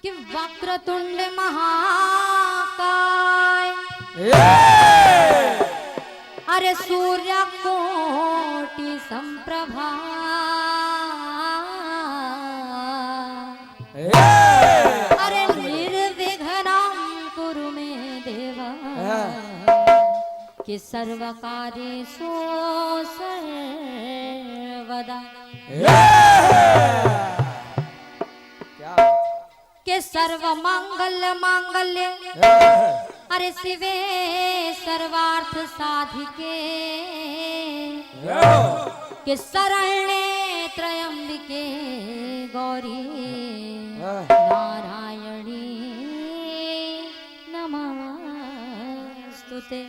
कि वक्रतुंड महाकाय अरे सूर्य कोटि संप्रभा अरे निर्विघ्नं कुरु मे देव कि सर्वकार्येषु सर्वदा के सर्व मंगल मांगल्य अरे शिवे सर्वार्थ साधिके के शरण्ये त्र्यंबिके गौरी नारायणी नमस्तुते।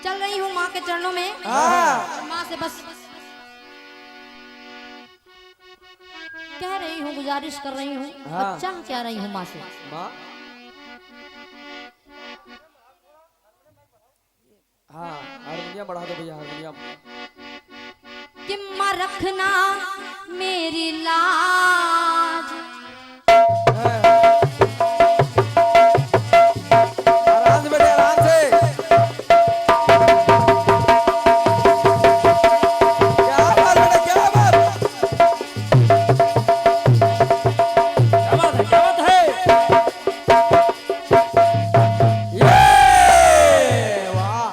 चल रही हूँ माँ के चरणों में, माँ से बस कह रही हूँ, गुजारिश कर रही हूँ, चाह क्या रही हूँ माँ से। हारमोनियम बढ़ा दो भैया, हारमोनियम। कि माँ रखना मेरी लाज आराम से बेटे, आराम से। क्या बात बेटा, क्या बात, क्या बात है, क्या बात है। ये वाह,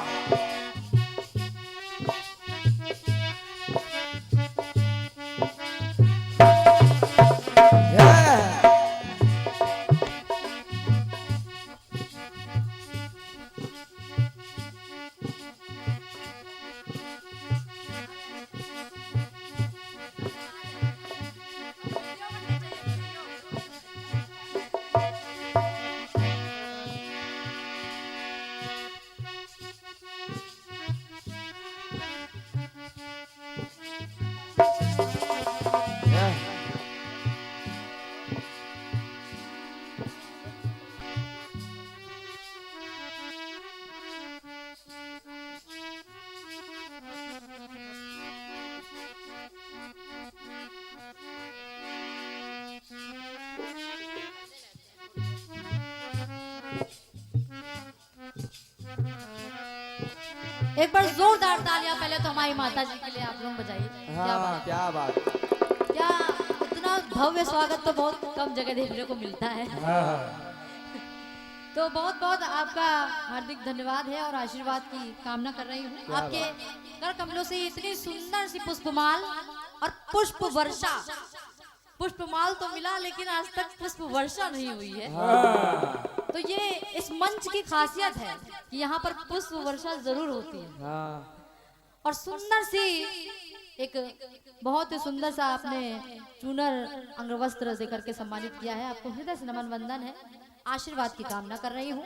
एक बार जोरदार तालियां पहले तो हमारी माता जी के लिए आप लोग बजाइए। क्या बात, क्या इतना भव्य स्वागत तो बहुत कम जगह देखने को मिलता है। तो बहुत बहुत आपका हार्दिक धन्यवाद है और आशीर्वाद की कामना कर रही हूँ। आपके कर कमलों से इतनी सुंदर सी पुष्पमाल और पुष्प वर्षा, पुष्पमाल तो मिला लेकिन आज तक पुष्प वर्षा नहीं हुई है। तो ये इस मंच की खासियत है कि यहाँ पर पुष्प वर्षा जरूर होती है। और सुंदर सी एक बहुत ही सुंदर सा आपने चूनर अंगवस्त्र से करके सम्मानित किया है। आपको हृदय से नमन वंदन है, आशीर्वाद की कामना कर रही हूँ।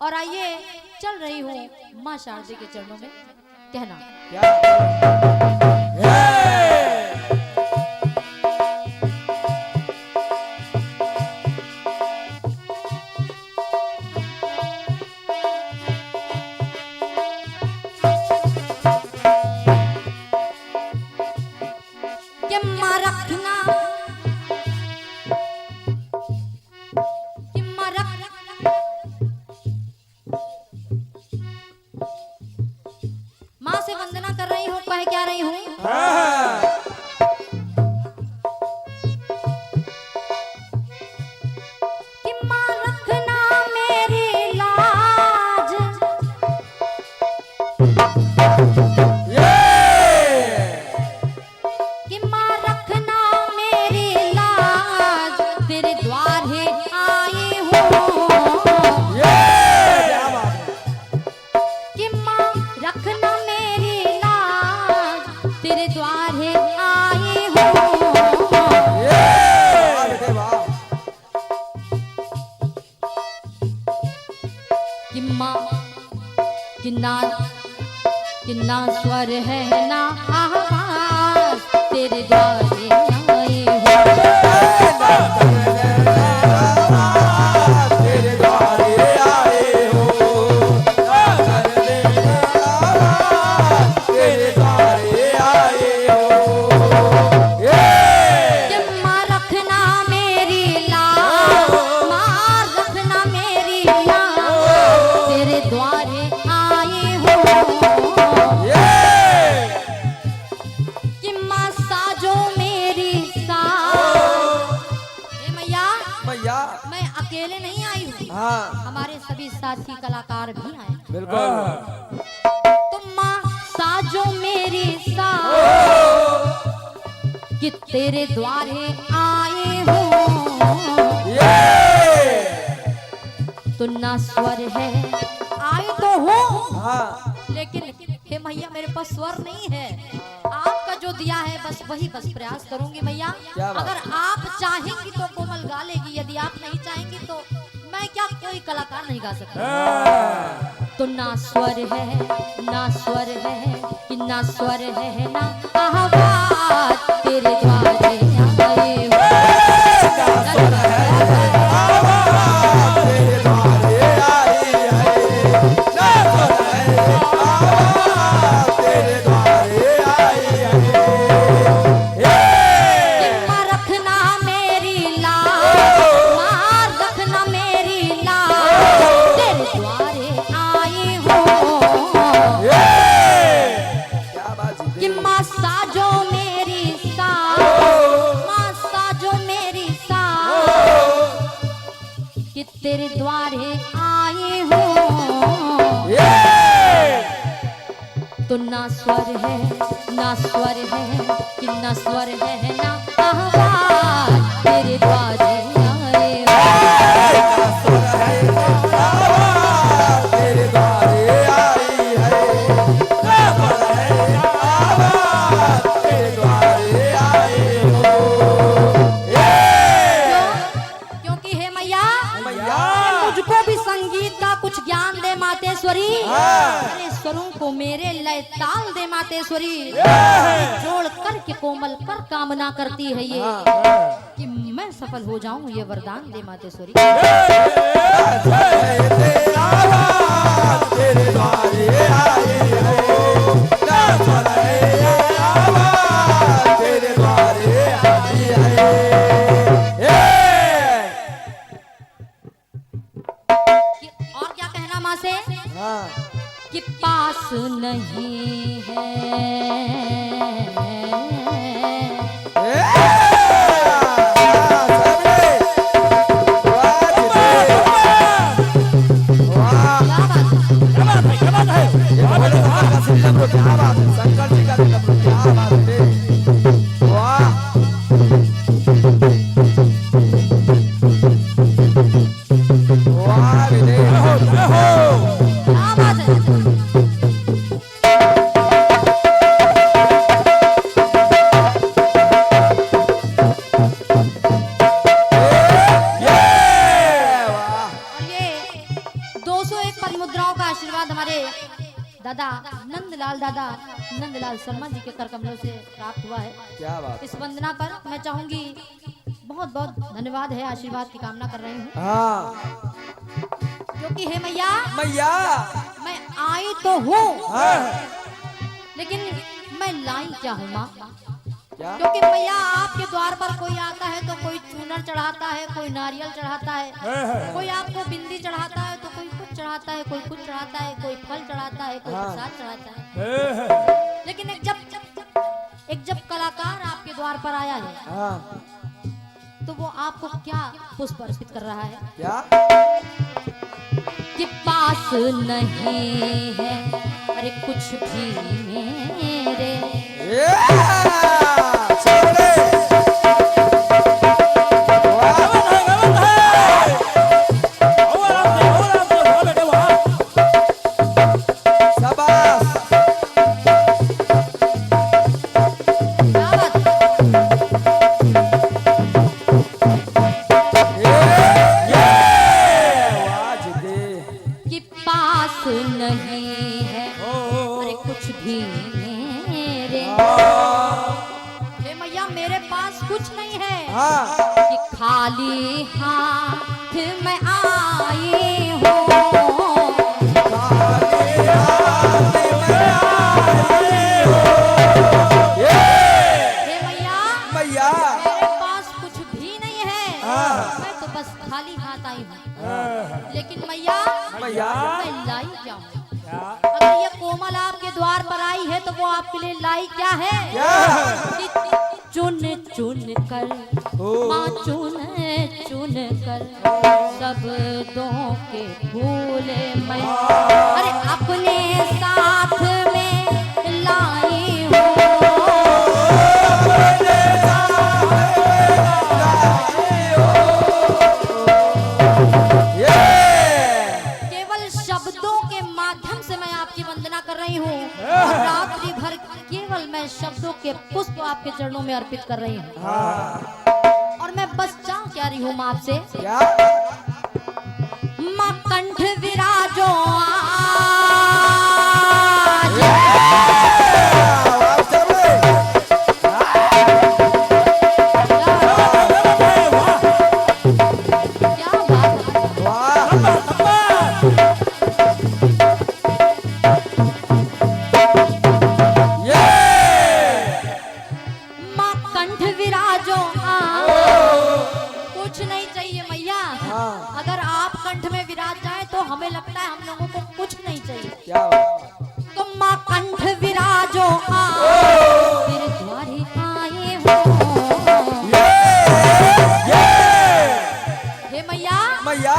और आइए चल रही हूँ माँ शारदे के चरणों में। कहना माँ से वंदना कर रही हूँ, कह क्या रही हूँ। कि माँ रखना मेरी लाज, कि माँ रखना मेरी लाज, तेरे द्वारे आई हूँ। कि माँ रखना मेरी लाज, तेरे द्वारे आई हूँ। कि माँ कि ना स्वर है ना आवाज, तेरे द्वारे आई हूँ। तेरे द्वारे आए हो, तेरे द्वारे आए हो। हमारे सभी साथी कलाकार भी आए। बिल्कुल। तुम माँ साजो मेरी साज कि तेरे द्वारे आए हो। तो ना स्वर है आए तो हो, हाँ लेकिन हे मैया मेरे पास स्वर नहीं है। आपका जो दिया है बस वही प्रयास करूंगी मैया। क्या बात? अगर आप चाहेंगी तो कोमल गा लेगी, यदि आप नहीं चाहेंगी तो मैं क्या, कोई कलाकार नहीं गा सकता। तो ना स्वर है कि ना स्वर है ना आवाज तेरे द्वारे आए हो। तेरे द्वारे आई है, तेरे द्वारे आई है। माँ रखना मेरी लाज, माँ रखना मेरी लाज तेरे द्वारे आए हो। क्या बात जी? कि माँ साजो मेरी साज, माँ साजो मेरी साज कि तेरे द्वारे आए हो। तो ना स्वर है कि ना स्वर है ना आवाज तेरे द्वारे आए हो। तेरे द्वारे आई है, तेरे द्वारे आई हो। क्योंकि हे मैया मैया मुझको भी संगीत का कुछ ज्ञान दे मातेश्वरी। हाँ। अरे स्वरों को मेरे लय ताल दे मातेश्वरी। जोड़ कर के कोमल कर कामना करती है ये कि मैं सफल हो जाऊं, ये वरदान दे मातेश्वरी। तेरे द्वारे आई है, तेरे द्वारे आई है। और क्या कहना माँ से हाँ कि पास नहीं है। शंकर जी का क्या बात है। वाह वाह विजय हो। क्या बात है। और ये 201 पद मुद्राओं का आशीर्वाद हमारे दादा नंदलाल शर्मा जी के कर कमलों से प्राप्त हुआ है। क्या बात। इस वंदना पर मैं चाहूंगी बहुत बहुत धन्यवाद है, आशीर्वाद की कामना कर रही हूँ। हाँ क्योंकि हे मैया मैया मैं आई तो हूँ, हाँ लेकिन मैं लाई क्या हूँ माँ। क्या क्योंकि मैया आपके द्वार पर कोई आता है तो कोई चूनर चढ़ाता है, कोई नारियल चढ़ाता है, कोई आपको बिंदी चढ़ाता है तो कोई कुछ चढ़ाता है, कोई कुछ चढ़ाता है, कोई फल चढ़ाता है, कोई हाँ। प्रसाद चढ़ाता है। लेकिन एक जब कलाकार आपके द्वार पर आया है हाँ तो वो आपको क्या पुष्प अर्पित कर रहा है क्या कि पास नहीं है अरे कुछ भी मेरे। क्या बात कि पास नहीं है अरे कुछ भी मेरे। हे मैया मेरे पास कुछ नहीं है कि खाली हाथ में आई हूँ। हे मैया मैया मेरे पास कुछ भी नहीं है, मैं तो बस खाली हाथ आई हूँ। लेकिन मैया मैया मैं लाई क्या हूँ? अगर ये कोमल आपके द्वार पर आई है तो वो आपके लिए लाई क्या है कि चुन चुन कर माँ चुन चुन कर शब्दों के फूले मैं अरे अपने साथ में लाई हूँ। केवल शब्दों के माध्यम से मैं आपकी वंदना कर रही हूँ और रात्रि भर केवल मैं शब्दों के पुष्प आपके चरणों में अर्पित कर रही हूँ। और मैं बस चाह क्या रही हूँ माँ आपसे, माँ कंठ विराजो हमें लगता है हम लोगों को कुछ नहीं चाहिए। क्या तो माँ कंठ विराजो तेरे द्वारे आए हो। हे मैया मैया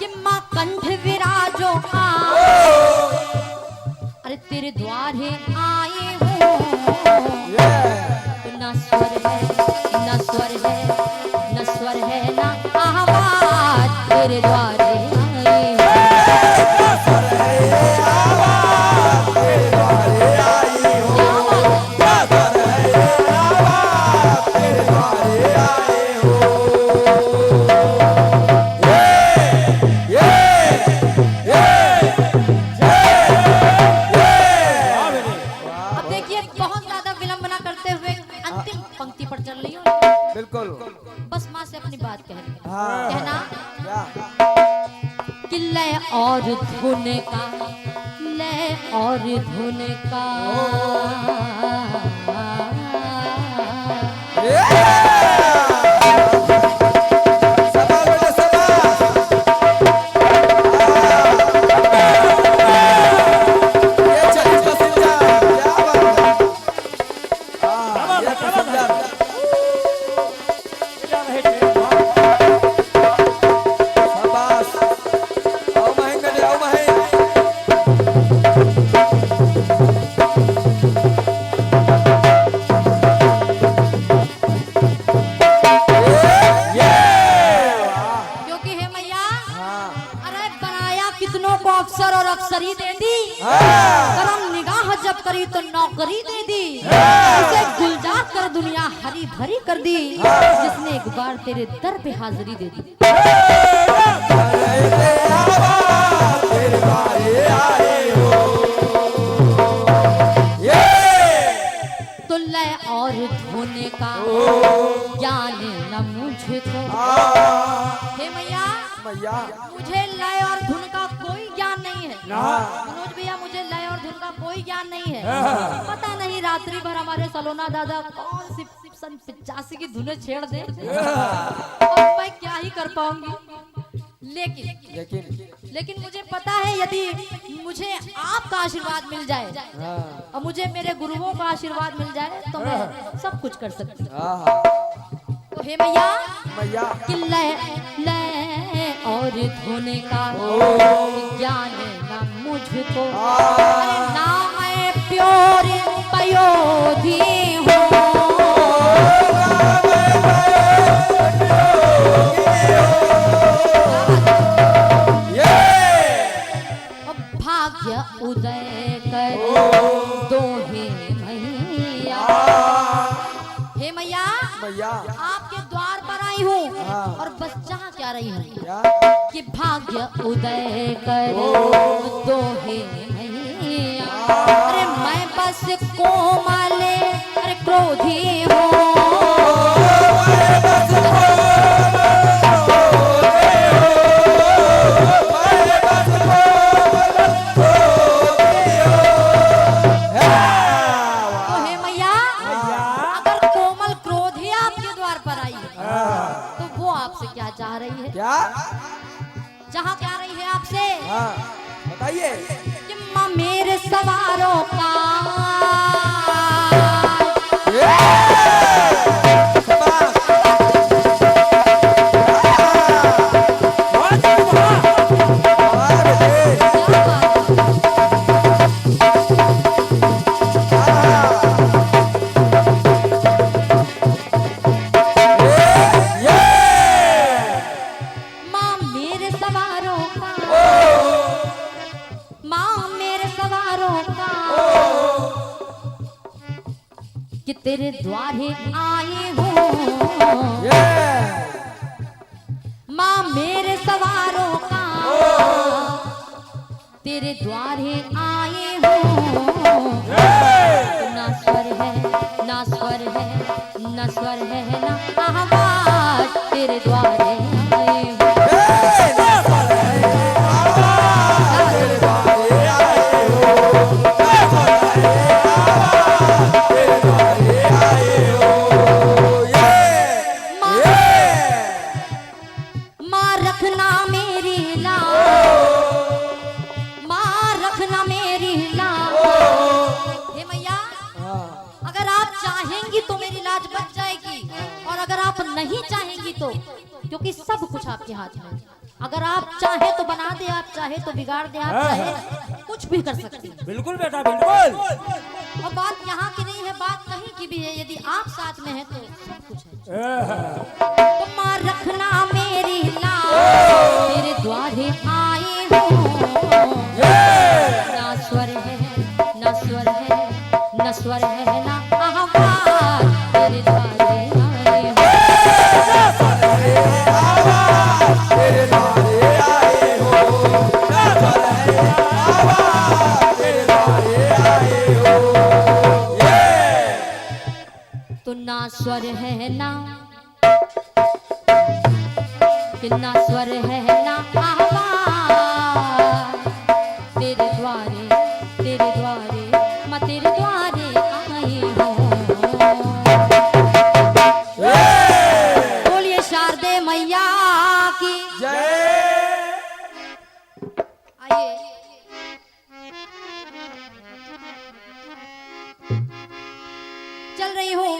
कि माँ कंठ विराजो अरे तेरे द्वारे आए हो। तो ना स्वर है ना स्वर है न स्वर है ना आवाज तेरे द्वारे बिल्कुल बस माँ से अपनी बात कहना हाँ। कहना कि लय और धुन का लय और धुन का अफसर और अफसरी दे दी, करम निगाह जब करी तो नौकरी दे दी, उसे गुलजार कर दुनिया हरी भरी कर दी, जिसने एक बार तेरे दर पे हाजिरी दे दी। तो लय और धोने का ज्ञान न मुझको, हे मैया मुझे लय और धुन का कोई ज्ञान नहीं है। मनोज भैया मुझे लय और धुन का कोई ज्ञान नहीं है। पता नहीं रात्रि भर हमारे सलोना दादा कौन सी सन 85 की धुनें छेड़ दे, अब मैं क्या ही कर पाऊंगी। लेकिन मुझे पता है यदि मुझे आपका आशीर्वाद मिल जाए और मुझे मेरे गुरुओं का आशीर्वाद मिल जाए तो मैं सब कुछ कर सकती हूँ। तो हे मैया कि लय और धोने का ज्ञान ना मुझको, अरे ना मैं प्योर पयोधी हूँ, भाग्य उदय कर दो हे मैया। हे मैया आपके द्वार पर आई हूँ और बस चाह क्या रही हूँ कि भाग्य उदय कर दो हे मैया। अरे मैं बस कोमल अरे क्रोधी हूँ, चाह रही है क्या? चाह क्या रही है आपसे? बताइए कि माँ मेरे सवारों का तेरे द्वारे आए हूँ माँ मेरे सवारों का तेरे द्वारे आए हूँ ना स्वर है ना स्वर है ना स्वर है ना आवाज तेरे द्वारे आए हूँ नहीं चाहेंगी तो क्योंकि सब कुछ आपके हाथ में अगर आप चाहे तो बना दे आप चाहे तो बिगाड़ दे आप चाहे कुछ भी कर सकते हैं बिल्कुल बेटा बिल्कुल। और बात यहाँ की नहीं है बात कहीं की भी है यदि आप साथ में है तो सब कुछ है तो माँ रखना मेरी लाज तेरे द्वारे आए हूँ ना स्वर है ना स्वर है ना स्वर है ना आवाज तेरे द्वारे तो ना स्वर है ना कि ना स्वर है ना आवाज तेरे द्वारे मैं तेरे द्वारे आई हूँ बोलिए शारदे मैया की जय। आइए चल रही हूँ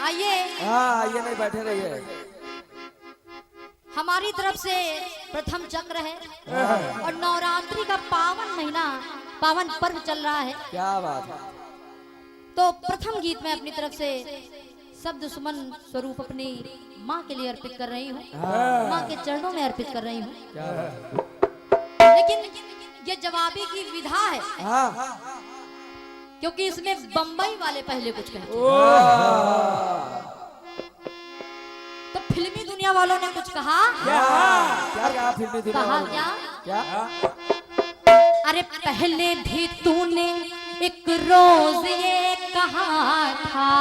आइए हाँ ये नहीं बैठे रहिए। हमारी तरफ से प्रथम चक्र है और नवरात्रि का पावन महीना पावन पर्व चल रहा है क्या बात है। तो प्रथम गीत में अपनी तरफ से शब्द सुमन स्वरूप अपनी माँ के लिए अर्पित कर रही हूँ माँ के चरणों में अर्पित कर रही हूँ क्या बात। लेकिन ये जवाबी की विधा है हाँ क्योंकि इसमें बम्बई वाले पहले कुछ कहते तो फिल्मी दुनिया वालों ने कुछ कहा क्या फिल्मी दुनिया कहा वालों ने? क्या अरे पहले भी तूने एक रोज ये कहा था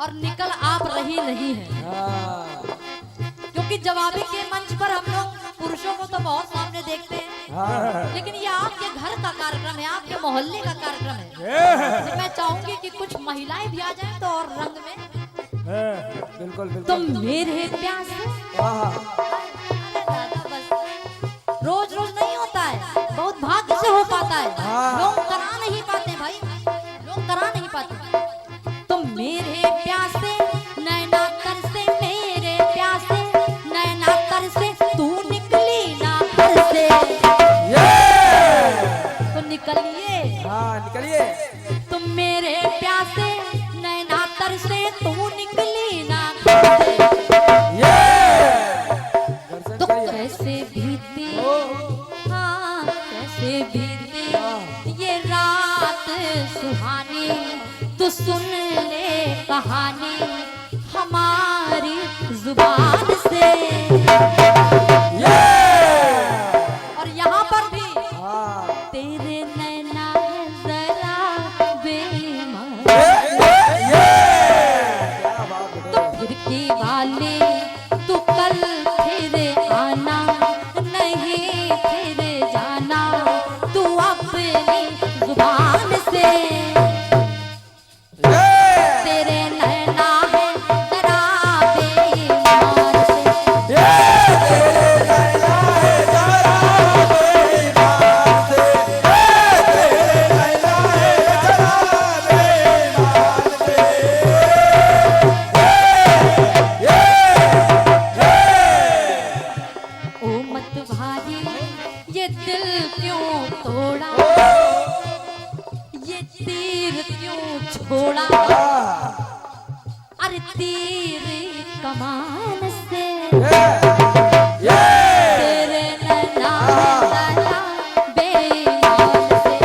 और निकल आप रही नहीं है। हाँ, क्योंकि जवाबी के मंच पर हम लोग पुरुषों को तो बहुत सामने देखते हैं, हाँ। लेकिन ये आपके घर का कार्यक्रम है, आपके मोहल्ले का कार्यक्रम है। तो मैं चाहूंगी कि कुछ महिलाएं भी आ जाएं तो और रंग में। बिल्कुल बिल्कुल। तुम मेरे प्यास हाँ, रोज रोज नहीं होता है, बहुत भाग्य से हो पाता है। हाँ। लोग करा नहीं पाते भाई, लोग करा नहीं पाते। तुम मेरे प्यासे नैना कर से, मेरे प्यासे नैना कर से, तू निकली ना घर से। तो निकलिए, हाँ, निकलिए। तुम मेरे प्यासे नैना तर से, तू निकली ना घर से। दर्शन तो करिए। कैसे बीती, ओ, हाँ कैसे बीती ये रात सुहानी, तू सुन ले कहानी हमारी जुबान से। और यहाँ पर भी हाँ। तेरे नैना है जरा बेईमान, क्या बात तो है। खिड़की वाले तू कल फिर आना, नहीं फिर जाना तू अपनी जुबान से। तेरे नैना है जरा बेईमान से। ओ मत भारी ये दिल क्यों तोड़ा, ये तीर क्यों छोड़ा, अरे तीर कमान से। तेरे नैना जरा बेईमान से।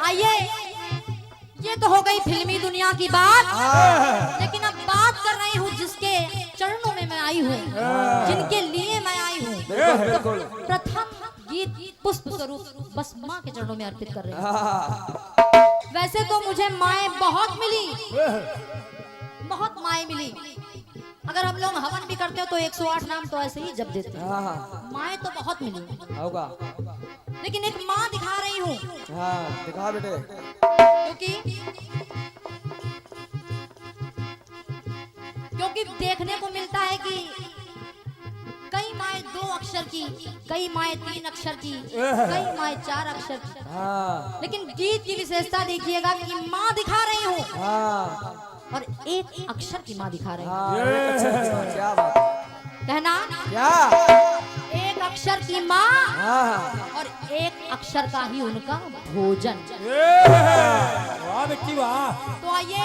आइए, ये तो हो गई फिल्मी दुनिया की बात, लेकिन अब बात कर रही हूँ जिसके चरणों में मैं आई हूँ, जिनके लिए मैं आई हूँ। बिल्कुल बिल्कुल। प्रथम गीत पुष्प स्वरूप बस माँ के चरणों में अर्पित कर रही हूँ। हाँ, वैसे तो मुझे माएँ बहुत मिली, बहुत माएँ मिली। अगर हम लोग हवन भी करते हो तो 108 नाम तो ऐसे ही जप देते हैं। हाँ, माएँ तो बहुत मिली, होगा। लेकिन एक माँ दिखा रही हूँ, हाँ, दिखा बेटे। क्योंकि देखने को मिलता है कि कई माएँ 2 अक्षर की, कई माएँ 3 अक्षर की, कई माएँ 4 अक्षर की। हाँ, लेकिन गीत की विशेषता देखिएगा कि माँ दिखा रही हूँ हाँ, और 1 अक्षर की माँ दिखा रही हूँ। हाँ। क्या बात है। कहना क्या? 1 अक्षर की माँ हाँ, और 1 अक्षर का ही उनका भोजन। वाह बेटी वाह। तो आइए,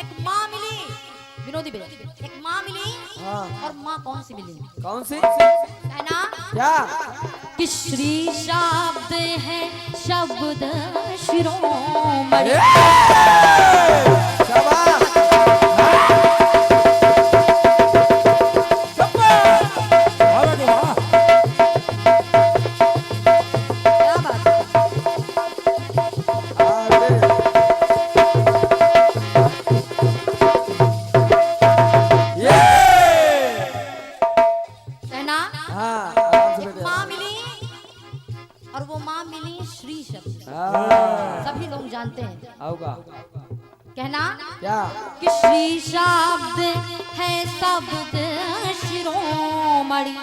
एक माँ मिली विनोदी भैया, एक माँ मिली, हाँ। और माँ कौन सी मिली? कौन सी? कहना क्या? कि श्री शब्द है शब्द शिरोमणि। शाबाश। वाह बेटी वाह। क्या बात है? हाँ, बेटे। कहना हाँ, आराम से एक बेटे। माँ मिली, और वो माँ मिली श्री शब्द। हाँ, सभी लोग जानते हैं। होगा। कहना क्या? कि श्री शब्द है शब्द शिरोमणि।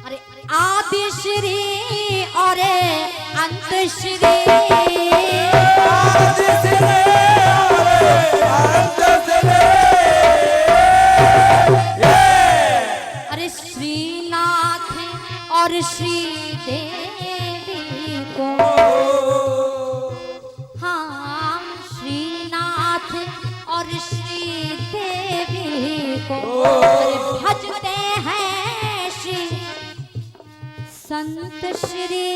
अरे आदि श्री और अंत श्री। अरे श्रीनाथ और श्री देवी को, हाँ श्रीनाथ और श्री देवी को अरे भजते हैं श्री संत श्री।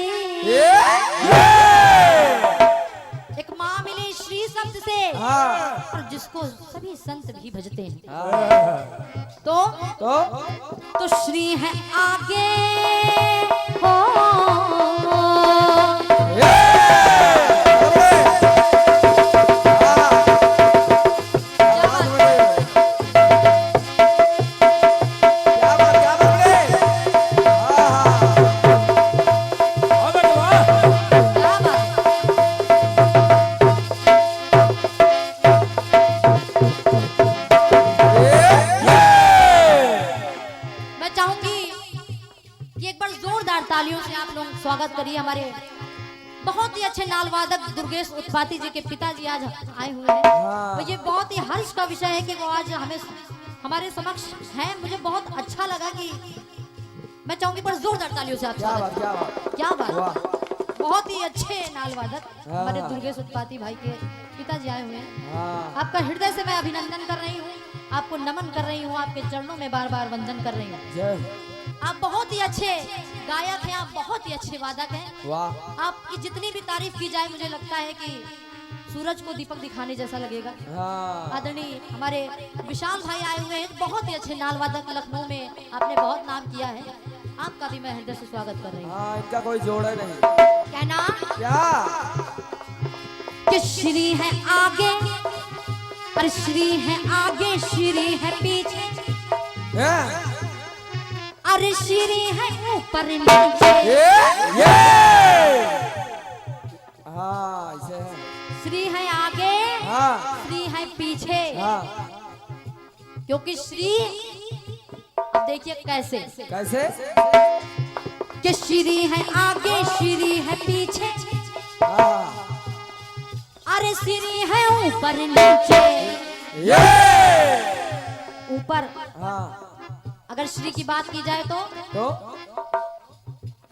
एक माँ मिली श्री शब्द से, हाँ और जिसको सभी संत भी भजते हैं, हाँ तो तो श्री है आगे हो। क्या बात मैं चाहूंगी कि एक बार जोरदार तालियों से आप लोग स्वागत करिए हमारे बहुत ही अच्छे नाल वादक दुर्गेश उत्पाती जी के पिताजी आज आए हुए हैं। तो ये बहुत ही हर्ष का विषय है कि वो आज हमें हमारे समक्ष हैं। मुझे बहुत अच्छा लगा कि मैं चाहूंगी पर जोरदार तालियों से आप स्वागत करिए। क्या बात वाह। बहुत ही अच्छे नाल वादक हमारे दुर्गेश उत्पाती भाई के पिताजी आए हुए हैं। आपका हृदय से मैं अभिनंदन कर रही हूँ, आपको नमन कर रही हूँ, आपके चरणों में बार बार वंदन कर रही हूँ। आप बहुत ही अच्छे गायक हैं, आप बहुत ही अच्छे वादक हैं। वाह आपकी जितनी भी तारीफ की जाए मुझे लगता है कि सूरज को दीपक दिखाने जैसा लगेगा। हाँ आदरणीय हमारे विशाल भाई आए हुए हैं, बहुत ही अच्छे नाल वादक, लखनऊ में आपने बहुत नाम किया है। आपका भी मैं हृदय से स्वागत कर रही हूँ। हाँ इनका कोई जोड़ा नहीं। क्या नाम? क्या कि श्री है आगे और श्री है आगे, श्री है पीछे, है? अरे श्री है ऊपर नीचे। ये हाँ ऐसे है। श्री है आगे, हाँ श्री है पीछे, हाँ क्योंकि श्री अब देखिए कैसे कैसे कि श्री है आगे, श्री है पीछे, हाँ अरे श्री है ऊपर नीचे। ये ऊपर हाँ अगर श्री की बात की जाए तो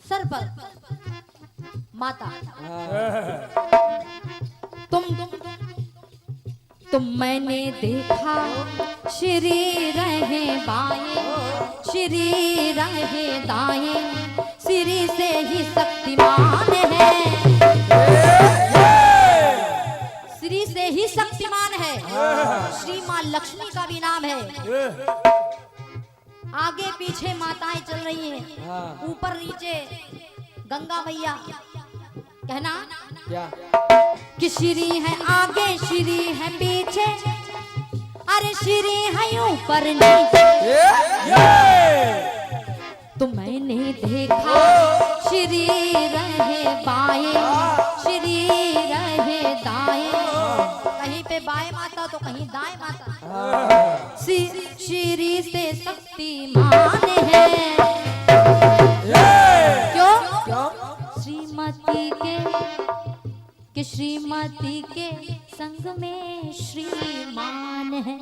सर पर माता, तुम मैंने देखा श्री रहे बाएं, श्री रहे दाएं, श्री से ही शक्तिमान है, श्री से ही शक्तिमान है। श्री माँ लक्ष्मी का भी नाम है। आगे पीछे माताएं चल रही हैं, ऊपर नीचे गंगा मैया। कहना क्या कि श्री है आगे, श्री है पीछे, अरे श्री है ऊपर नीचे। तो मैंने देखा श्री रहे बाएं, श्री रहे दाएं, कहीं पे बाएं माता तो कहीं दाएं माता। श्री से शक्तिमान है। क्यों? श्रीमती के श्रीमती के संग में श्रीमान है।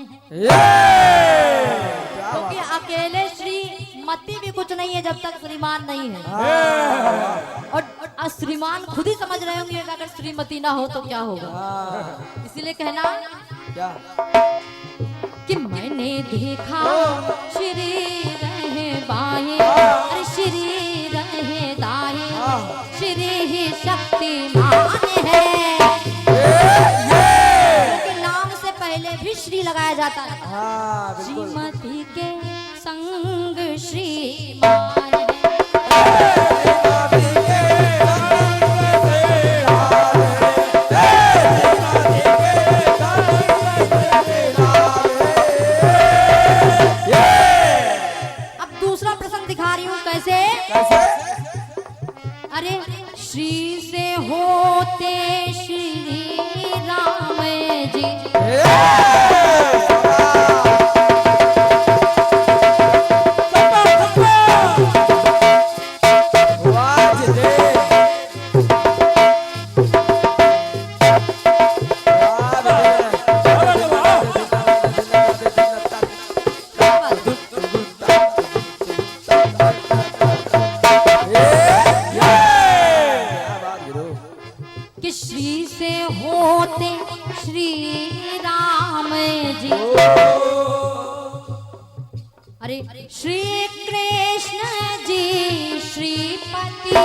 क्योंकि अकेले श्रीमती भी कुछ नहीं है जब तक श्रीमान नहीं है। और श्रीमान खुद ही समझ रहे होंगे अगर श्रीमती ना हो तो क्या होगा। इसीलिए कहना क्या कि मैंने देखा श्री रहे बाएं, अरे श्री रहे दाएं, श्री ही शक्तिमान है। क्योंकि नाम से पहले भी श्री लगाया जाता है। हाँ बिल्कुल श्रीमती के संग श्रीमान है। अब दूसरा प्रसंग दिखा रही हूँ। कैसे? कैसे अरे श्री से होते श्री राम जी, कि श्री से होते श्री राम जी, अरे श्री कृष्ण जी श्रीपति,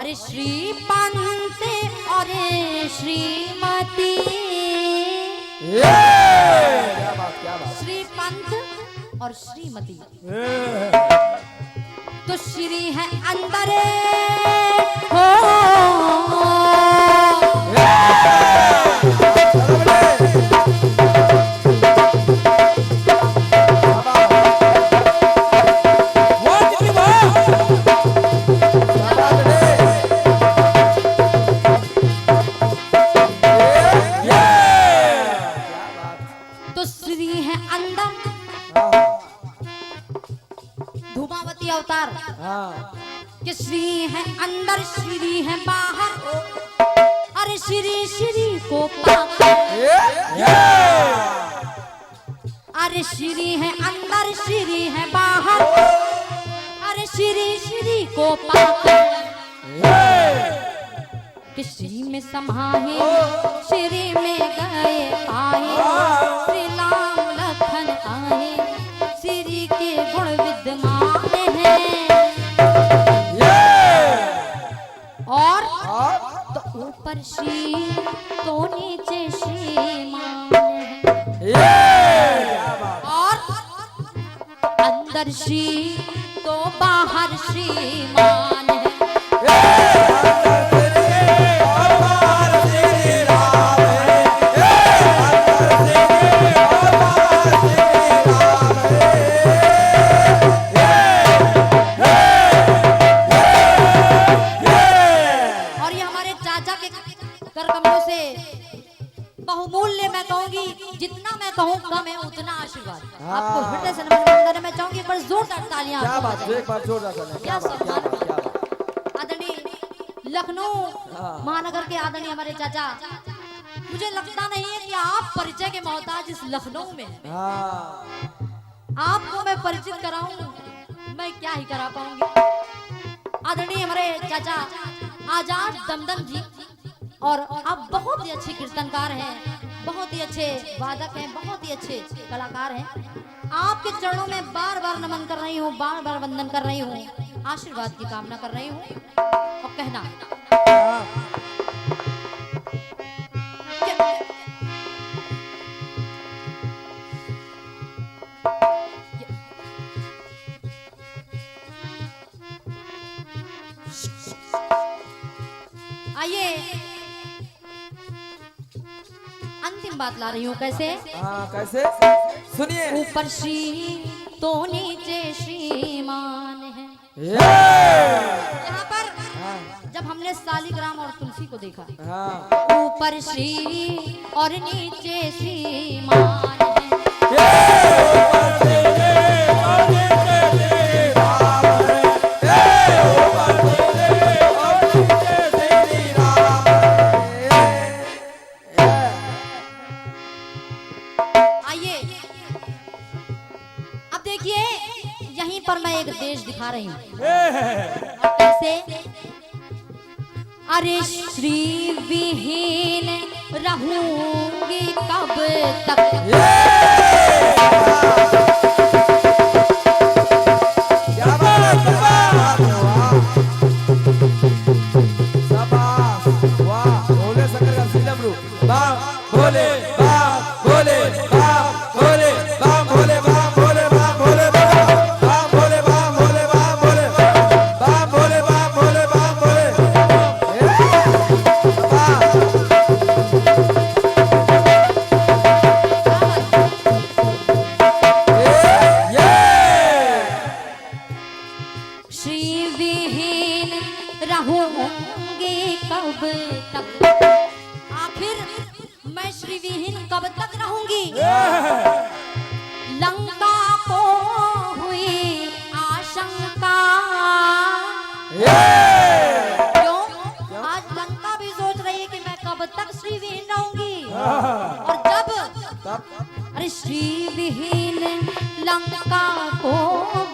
अरे श्रीपंत और श्रीमती, क्या बात श्रीपंत और श्रीमती। ए, तो श्री है अंदर हो, वाह की वाह। तो श्री है अंदर, धूमावती अवतार कि श्री है अंदर श्री है बाहर, अरे श्री श्री को पाकर, अरे श्री है अंदर श्री है बाहर, अरे श्री श्री को पाकर कि श्री में समाहे श्री में गए आए, श्री राम लखन आए, श्री के गुण विद्यमान हैं। और तो ऊपर श्री तो नीचे श्रीमान है, और अंदर श्री तो बाहर श्रीमान है। और ये हमारे चाचा के कर कमलों से बहुमूल्य, मैं कहूंगी जितना मैं कहूँ कम है उतना आशीर्वाद आपको हृदय से नमन करना मैं चाहूंगी। पर जोरदार तालियां क्या आपको बात, बजाएं। एक बार जोरदार तालियां। क्या सम्मान, क्या बात। आदरणीय लखनऊ महानगर के आदरणीय हमारे चाचा, मुझे लगता नहीं है कि आप परिचय के मोहताज इस लखनऊ में हैं। आपको मैं परिचित कराऊं, मैं क्या ही करा पाऊंगी। आदरणीय हमारे चाचा आजाद दमदम जी, और आप बहुत ही अच्छे कीर्तनकार हैं, बहुत ही अच्छे वादक हैं, बहुत ही अच्छे कलाकार हैं। आपके चरणों में बार बार नमन कर रही हूँ, बार बार वंदन कर रही हूँ, आशीर्वाद की कामना कर रही हूँ। और कहना आइए अंतिम बात ला रही हूँ। कैसे? कैसे सुनिए। ऊपर श्री तो नीचे श्रीमान है। यहाँ पर जब हमने सालिग्राम और तुलसी को देखा, ऊपर श्री और नीचे श्रीमान पर मैं एक देश दिखा रही हूँ। कैसे? अरे श्री विहीन रहूंगी कब तक, भोले शंकर का सिलमरू बाम भोले बाम भोले बाम भोले बाम भोले बाम भोले बाम भोले बाम भोले बाम भोले बाम भोले बाम भोले बाम भोले बाम भोले। श्री विहीन रहूंगी कब तक, आखिर मैं श्री विहीन कब तक रहूंगी? लंका को हुई आशंका, क्यों? आज लंका भी सोच रही है कि मैं कब तक श्री विहीन रहूंगी। और जब अरे श्री विहीन लंका को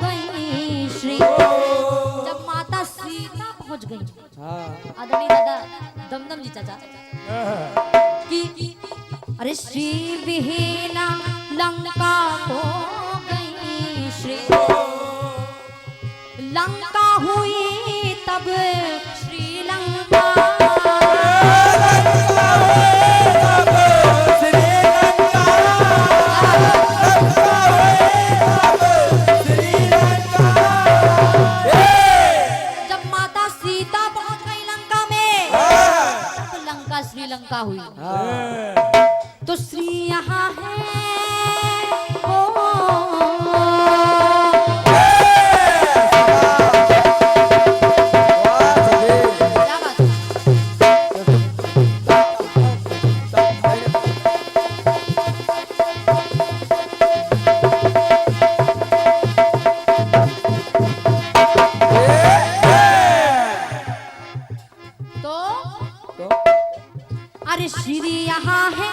गई श्री, जब माता सीता पहुंच गई, आदरणीय दादा दमदम जी चाचा की, अरे श्री विहीन लंका को गई श्री, लंका हुई तब श्री का श्रीलंका हुई। हाँ। तो श्री यहाँ है ओ क्या बात है? तो अरे श्री यहाँ है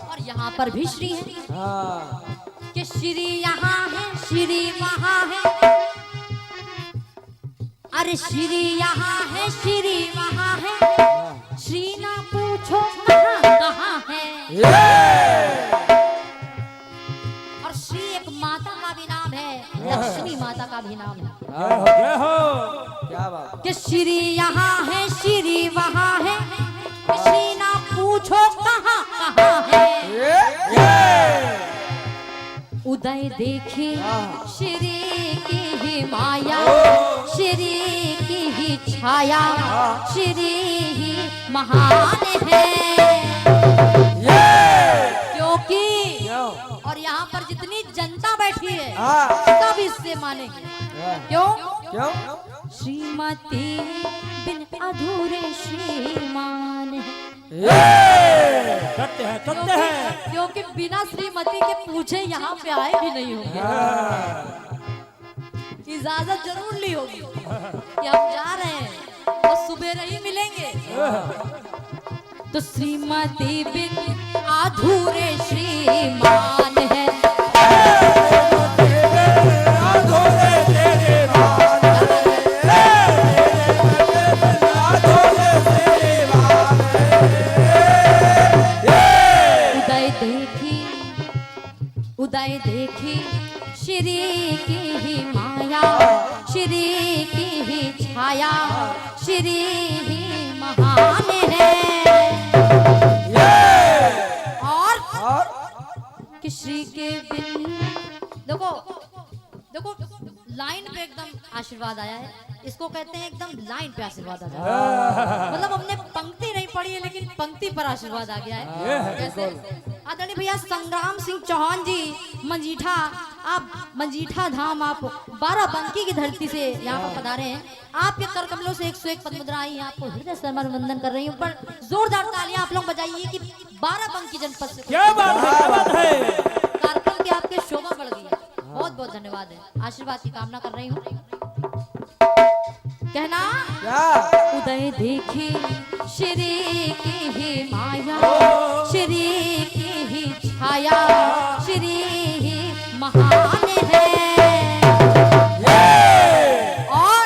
और यहाँ पर भी श्री है हाँ। कि श्री यहाँ है श्री वहाँ है। अरे श्री यहाँ है श्री वहाँ है, श्री ना पूछो कहाँ कहाँ है। और श्री एक माता का भी नाम है, लक्ष्मी माता का भी नाम है। जय हो। क्या बात। कि श्री यहाँ है श्री वहाँ है, श्री ना पूछो कहाँ कहाँ है। उदय देखे श्री की ही माया, श्री की ही छाया, श्री ही महान है। क्योंकि और यहाँ पर जितनी जनता बैठी है सब इससे मानेंगे। क्यों? क्यों? श्रीमती बिन अधूरे श्रीमान है। सत्य है, सत्य है। क्योंकि बिना श्रीमती के पूछे यहाँ पे आए भी नहीं होंगे। इजाजत जरूर ली होगी कि हम जा रहे हैं तो सुबह ही मिलेंगे। तो श्रीमती बिन अधूरे श्रीमान है। उदय देखी श्री की ही माया, श्री की ही छाया, श्री ही महान है। और कि श्री के बिन देखो देखो लाइन पे एकदम आशीर्वाद आया है। इसको कहते हैं एकदम लाइन पे आशीर्वाद आ जाए। मतलब हमने पंक्ति नहीं पढ़ी है लेकिन पंक्ति पर आशीर्वाद आ गया है। कैसे? आदरणीय भैया संग्राम सिंह चौहान जी मंजीठा, आप मंजीठा धाम, आप बाराबंकी की धरती से यहाँ पर पधारे हैं। आपके कर कमलों से 101 पद मुद्रा आई है। आपको हृदय से वंदन कर रही हूँ। पर जोरदार तालियां आप लोग बजाइए कि बाराबंकी जनपद से क्या बात है, क्या बात है। कार्यक्रम की आपके शोभा बढ़ गई है। बहुत बहुत धन्यवाद है। आशीर्वाद की कामना कर रही हूँ। कहना क्या? उदय देखे श्री की ही माया, श्री की ही छाया, श्री ही महान है। और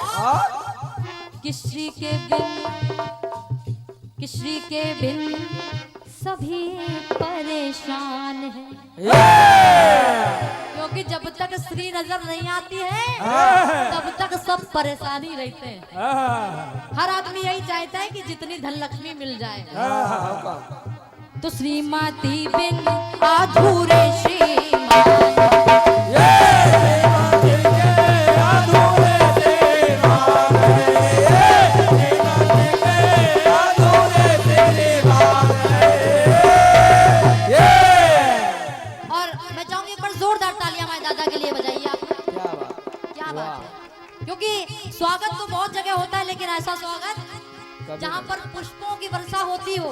किसी के बिन सभी परेशान है। क्योंकि जब तक श्री नजर नहीं आती है तब तक सब परेशानी रहते हैं। हर आदमी यही चाहता है कि जितनी धन लक्ष्मी मिल जाए। तो श्रीमती बिन अधूरे श्रीमान, क्योंकि स्वागत तो बहुत जगह होता है लेकिन ऐसा स्वागत जहाँ पर पुष्पों की वर्षा होती हो।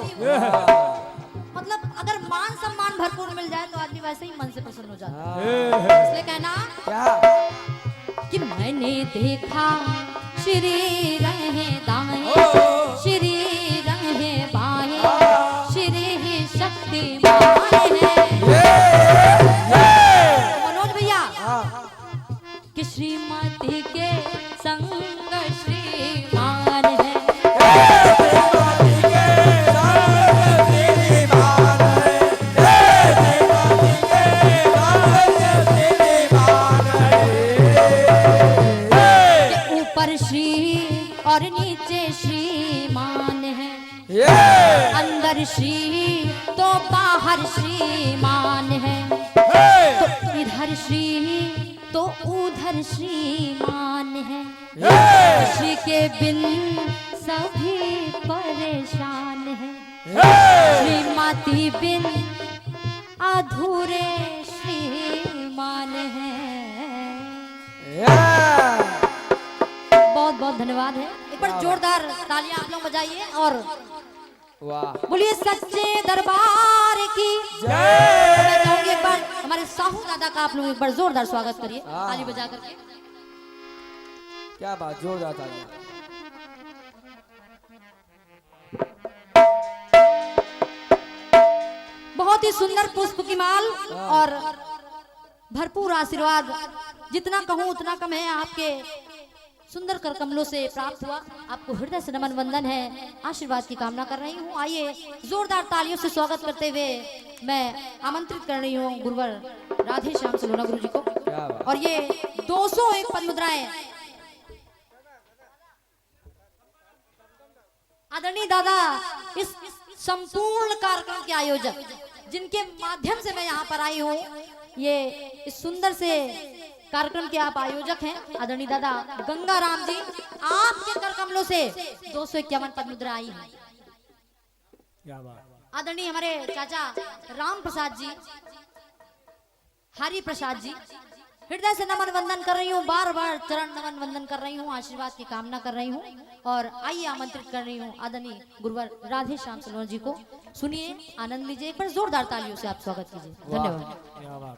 मतलब अगर मान सम्मान भरपूर मिल जाए तो आदमी वैसे ही मन से प्रसन्न हो जाता है। इसलिए कहना क्या? कि मैंने देखा श्री रहे दाएं, श्री रहे बाएं, श्री ही शक्तिमान है। मनोज भैया कि श्रीमती के संग श्रीमान है। ऊपर श्री और नीचे श्रीमान है। अंदर श्री तो बाहर श्रीमान है। तो इधर श्री तो उधर श्रीमान है। श्री के बिन सभी परेशान है। श्रीमती बिन अधूरे श्रीमान हैं। बहुत बहुत धन्यवाद है। एक बार जोरदार तालियां आप लोग बजाइए और वाह बोलिए सच्चे दरबार की जय। मैं चाहूंगी एक बार हमारे साहू दादा का आप लोग एक बार जोरदार स्वागत करिए हाँ। ताली बजा करके। क्या बात, जोरदार तालियां। बहुत ही सुंदर पुष्प की माल और भरपूर आशीर्वाद, जितना कहूँ उतना कम है। आपके सुंदर कर कमलों से प्राप्त हुआ, आपको हृदय से नमन वंदन है, आशीर्वाद की कामना कर रही हूँ। आइए जोरदार तालियों से स्वागत करते हुए मैं आमंत्रित कर रही हूँ गुरुवर राधे श्याम सलोना गुरु जी को। क्या बात। और ये 201 पद मुद्राएं आदरणीय दादा, इस संपूर्ण कार्यक्रम के आयोजक जिनके माध्यम से मैं यहाँ पर आई हूँ, ये इस सुंदर से कार्यक्रम के आप आयोजक हैं आदरणीय दादा गंगा राम जी। आपके कर कमलों से 251 पद मुद्रा आई है। क्या बात। आदरणीय हमारे चाचा राम प्रसाद जी, हरि प्रसाद जी, हृदय से नमन वंदन कर रही हूँ, बार बार चरण नमन वंदन कर रही हूँ, आशीर्वाद की कामना कर रही हूँ। और आइए आमंत्रित कर रही हूँ आदरणीय गुरुवर राधे श्याम सलोना जी को। सुनिए, आनंद लीजिए, एक बार जोरदार तालियों से आप स्वागत कीजिए। धन्यवाद। क्या बात।